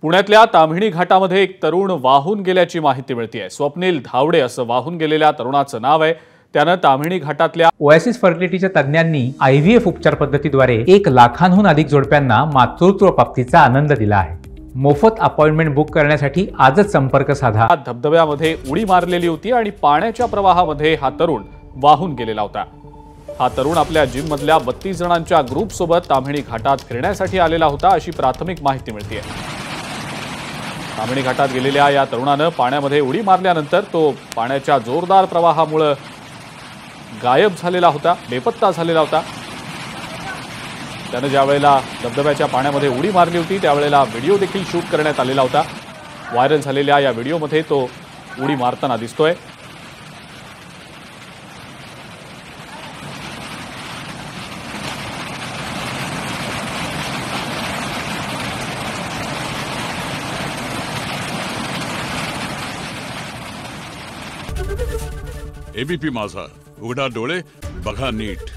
पुण्यातल्या ताम्हिणी घाटामध्ये एक तरुण वाहून गेल्याची माहिती मिळतेय। स्वप्नील धावडे असं वाहून गेलेल्या तरुणाचं नाव आहे। त्यानं ताम्हिणी घाटातल्या ओएसिस फर्टिलिटीच्या तज्ञांनी IVF उपचार पद्धतीद्वारे 1 लाखांहून अधिक जोडप्यांना मातृत्व प्राप्तीचा आनंद दिला आहे। मोफत अपॉइंटमेंट बुक करण्यासाठी आजच संपर्क साधा। धबधब्यामध्ये उडी मारलेली होती आणि पाण्याच्या प्रवाहामध्ये हा तरुण वाहून गेलेला होता। हा तरुण आपल्या जिम मधल्या 32 जणांच्या ग्रुप सोबत ताम्हिणी घाटात फिरण्यासाठी आलेला होता अशी प्राथमिक माहिती मिळतेय। ताम्हिणी घाटात गेलेल्या या तरुणानं पाण्यामध्ये उडी मारल्यानंतर तो पाण्याच्या जोरदार प्रवाहामुळे गायब झालेला होता, बेपत्ता झालेला होता। त्यानं ज्या वेळेला धबधब्याच्या पाण्यामध्ये उडी मारली होती त्यावेळेला व्हिडिओ देखील शूट करण्यात आलेला होता। व्हायरल झालेल्या या व्हिडिओमध्ये तो उडी मारताना दिसतोय। एबीपी माझा, उघडा डोळे बघा नीट।